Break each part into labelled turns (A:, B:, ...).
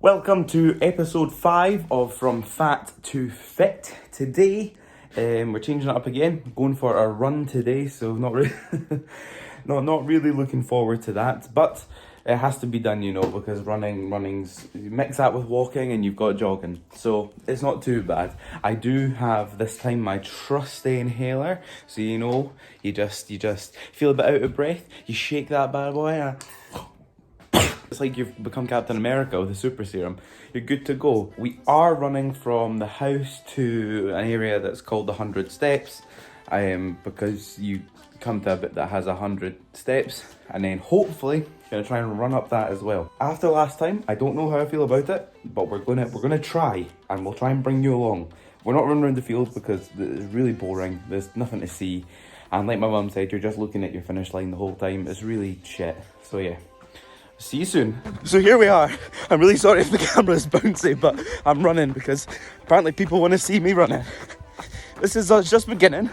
A: Welcome to episode 5 of From Fat to Fit. Today, we're changing it up again. Going for a run today, so not really, not really looking forward to that. But it has to be done, you know, because running's you mix that with walking, and you've got jogging, so it's not too bad. I do have this time my trusty inhaler, so you know, you just feel a bit out of breath. You shake that bad boy. It's like you've become Captain America with a super serum. You're good to go. We are running from the house to an area that's called the 100 steps, because you come to a bit that has 100 steps, and then hopefully gonna try and run up that as well. After last time, I don't know how I feel about it, but we're gonna try, and we'll try and bring you along. We're not running around the field because it's really boring. There's nothing to see, and like my mum said, you're just looking at your finish line the whole time. It's really shit. So yeah. See you soon. So here we are. I'm really sorry if the camera is bouncy, but I'm running because apparently people want to see me running. This is us just beginning.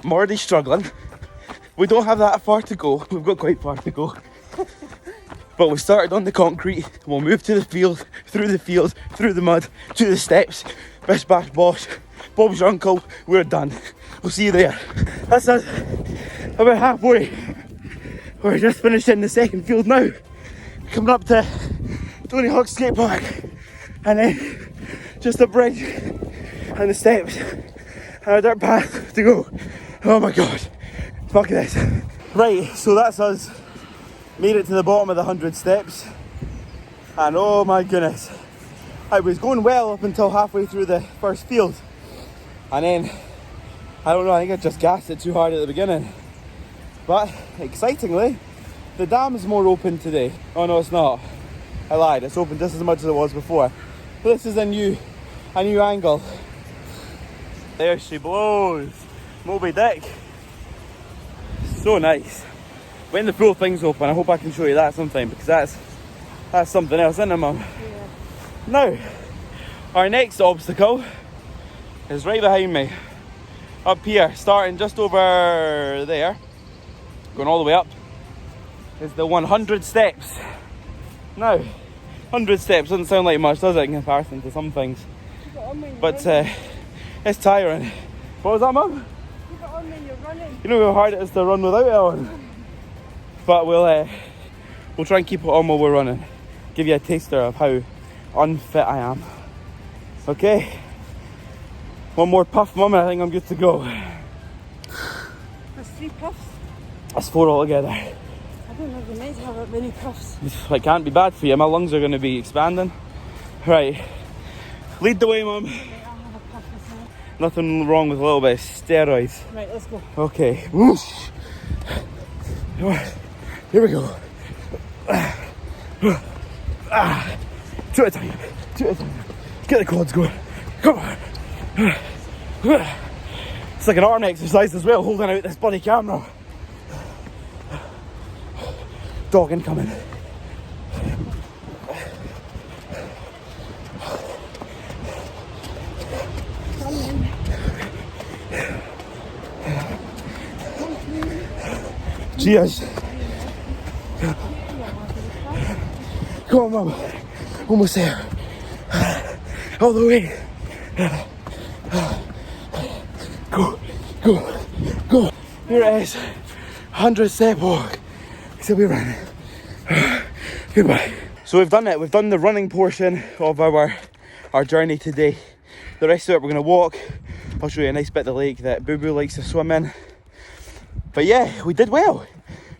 A: I'm already struggling. We don't have that far to go. We've got quite far to go. But we started on the concrete. We'll move to the field, through the mud, to the steps. Bish bash bosh. Bob's your uncle. We're done. We'll see you there. That's us. About halfway. We're just finishing the second field now. Coming up to Tony Hawk's skate park, and then just a bridge and the steps and a dirt path to go. Oh my god, fuck this. Right, so that's us. Made it to the bottom of the 100 steps, and oh my goodness, I was going well up until halfway through the first field, and then I don't know, I think I just gassed it too hard at the beginning. But excitingly, the dam is more open today. Oh no, it's not. I lied. It's open just as much as it was before. But this is a new angle. There she blows. Moby Dick. So nice. When the full thing's open, I hope I can show you that sometime, because that's something else, isn't it, Mum? Yeah. Now, our next obstacle is right behind me. Up here, starting just over there, going all the way up, is the 100 steps. Now, 100 steps doesn't sound like much, does it, in comparison to some things? But it's tiring. What was that, Mum?
B: Keep it on when you're running.
A: You know how hard it is to run without it on? But we'll try and keep it on while we're running. Give you a taster of how unfit I am. Okay? One more puff, Mum, and I think I'm good to go.
B: That's 3 puffs.
A: That's 4 altogether.
B: I don't know if you meant to have that many puffs.
A: It can't be bad for you. My lungs are going to be expanding. Right. Lead the way, Mum.
B: Right, I'll have a puff as well.
A: Nothing wrong with a little bit of steroids.
B: Right, let's go.
A: Okay. Whoosh. Here we go. 2 at a time. 2 at a time. Get the quads going. Come on. It's like an arm exercise as well, holding out this bloody camera. Dog incoming. Cheers. Come on, Mum. Almost there. All the way. Go. Here it is. 100 step walk. So we run. Goodbye. So we've done it. We've done the running portion of our journey today. The rest of it we're going to walk. I'll show you a nice bit of the lake that Boo Boo likes to swim in. But yeah, we did well.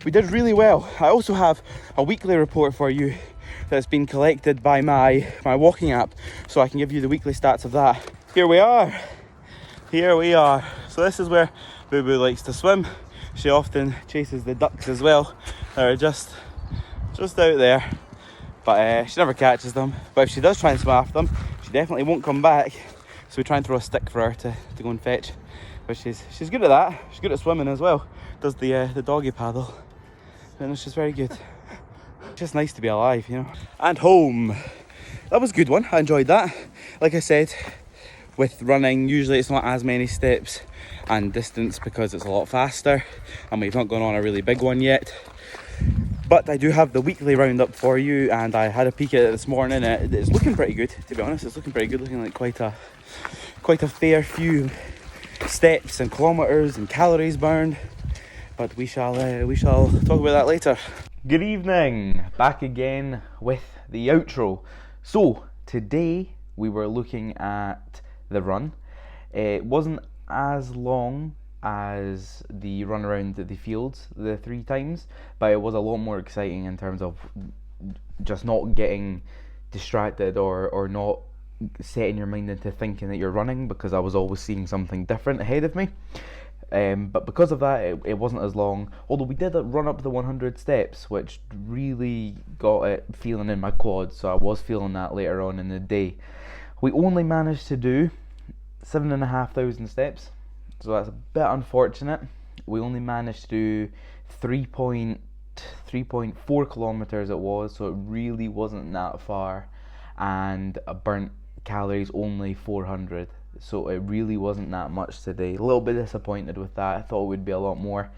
A: We did really well. I also have a weekly report for you that's been collected by my walking app, so I can give you the weekly stats of that. Here we are. So this is where Boo Boo likes to swim. She often chases the ducks as well. They're just out there, but she never catches them. But if she does try and swim after them, she definitely won't come back. So we try and throw a stick for her to go and fetch. But she's good at that. She's good at swimming as well. Does the doggy paddle, and she's very good. It's just nice to be alive, you know. And home. That was a good one. I enjoyed that. Like I said, with running, usually it's not as many steps and distance because it's a lot faster, and we've not gone on a really big one yet. But I do have the weekly roundup for you, and I had a peek at it this morning. It's looking pretty good, to be honest. It's looking pretty good, looking like quite a fair few steps and kilometres and calories burned. But we shall talk about that later. Good evening, back again with the outro. So today we were looking at the run. It wasn't as long as the run around the fields the 3 times, but it was a lot more exciting in terms of just not getting distracted or not setting your mind into thinking that you're running, because I was always seeing something different ahead of me. But because of that, it wasn't as long, although we did run up the 100 steps, which really got it feeling in my quads, so I was feeling that later on in the day. We only managed to do 7,500 steps, so that's a bit unfortunate. We only managed to do 3.4 kilometers it was, so it really wasn't that far, and I burnt calories only 400, so it really wasn't that much today. A little bit disappointed with that. I thought it would be a lot more,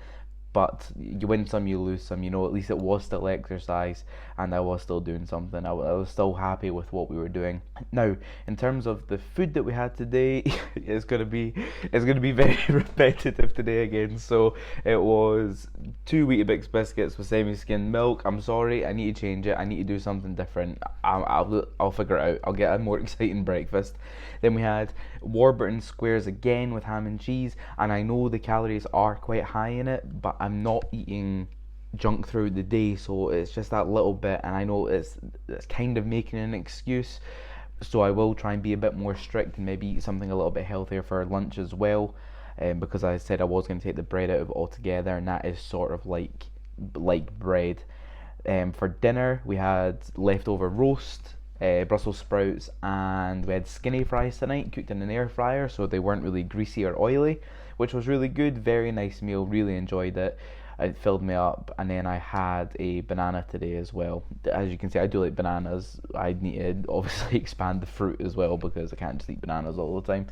A: but you win some, you lose some. At least it was still exercise, and I was still doing something. I was still happy with what we were doing. Now, in terms of the food that we had today, it's gonna be very repetitive today again. So it was 2 Weetabix biscuits with semi-skimmed milk. I'm sorry, I need to change it. I need to do something different. I'll figure it out. I'll get a more exciting breakfast. Then we had Warburton squares again with ham and cheese, and I know the calories are quite high in it, but I'm not eating junk throughout the day, so it's just that little bit, and I know it's kind of making an excuse, so I will try and be a bit more strict and maybe eat something a little bit healthier for lunch as well, because I said I was going to take the bread out of it altogether, and that is sort of like bread. For dinner we had leftover roast, Brussels sprouts, and we had skinny fries tonight, cooked in an air fryer, so they weren't really greasy or oily, which was really good. Very nice meal, really enjoyed it. It filled me up. And then I had a banana today as well. As you can see, I do like bananas. I need to obviously expand the fruit as well, because I can't just eat bananas all the time.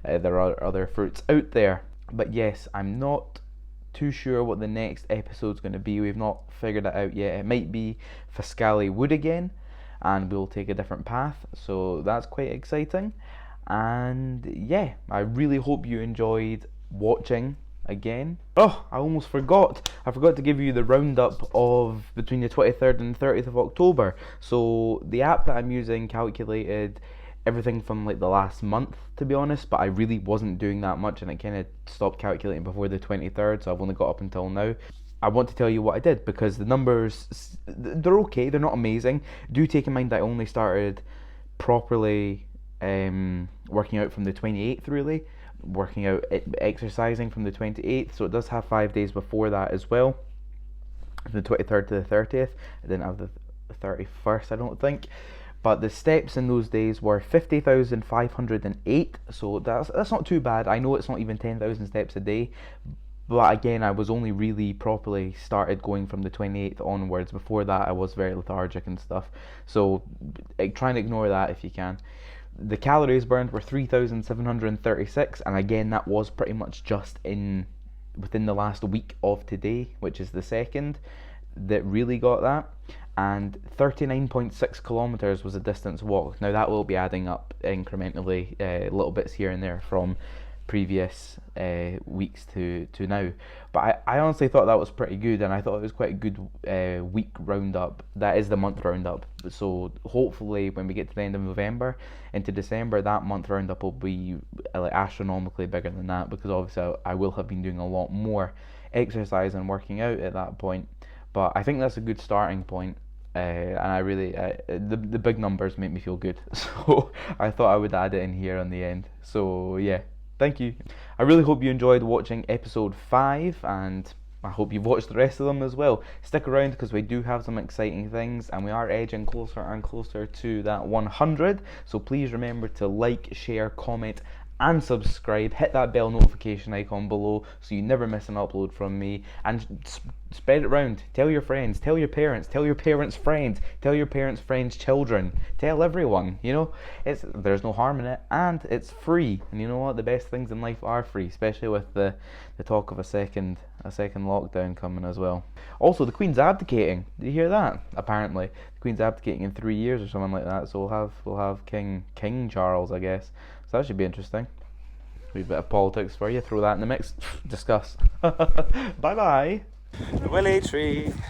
A: There are other fruits out there. But yes, I'm not too sure what the next episode's going to be. We've not figured it out yet. It might be Fiscali Wood again, and we'll take a different path, so that's quite exciting. And yeah, I really hope you enjoyed watching again. Oh, I almost forgot. I forgot to give you the roundup of between the 23rd and 30th of October. So the app that I'm using calculated everything from like the last month, to be honest, but I really wasn't doing that much, and it kind of stopped calculating before the 23rd, so I've only got up until now. I want to tell you what I did, because the numbers, they're okay, they're not amazing. Do take in mind that I only started properly working out from the 28th, really. Working out, exercising from the 28th, so it does have 5 days before that as well. From the 23rd to the 30th. I didn't have the 31st, I don't think. But the steps in those days were 50,508, so that's not too bad. I know it's not even 10,000 steps a day, but again, I was only really properly started going from the 28th onwards. Before that, I was very lethargic and stuff. So try and ignore that if you can. The calories burned were 3,736, and again, that was pretty much just within the last week of today, which is the 2nd, that really got that. And 39.6 kilometers was a distance walked. Now that will be adding up incrementally, little bits here and there from previous weeks to now, but I honestly thought that was pretty good, and I thought it was quite a good week roundup. That is the month roundup, so hopefully when we get to the end of November into December, that month roundup will be like astronomically bigger than that, because obviously I will have been doing a lot more exercise and working out at that point. But I think that's a good starting point, and I really the big numbers make me feel good, so I thought I would add it in here on the end. So yeah, thank you. I really hope you enjoyed watching episode 5, and I hope you've watched the rest of them as well. Stick around, because we do have some exciting things, and we are edging closer and closer to that 100. So please remember to like, share, comment, and subscribe. Hit that bell notification icon below so you never miss an upload from me, and spread it around. Tell your friends, tell your parents, tell your parents' friends, tell your parents' friends' children, tell everyone. There's no harm in it, and it's free. And you know what, the best things in life are free, especially with the talk of a second a second lockdown coming as well. Also, the Queen's abdicating. Did you hear that? Apparently, the Queen's abdicating in 3 years or something like that. So we'll have King Charles, I guess. So that should be interesting. A wee bit of politics for you. Throw that in the mix. Discuss. Bye bye. The willy tree.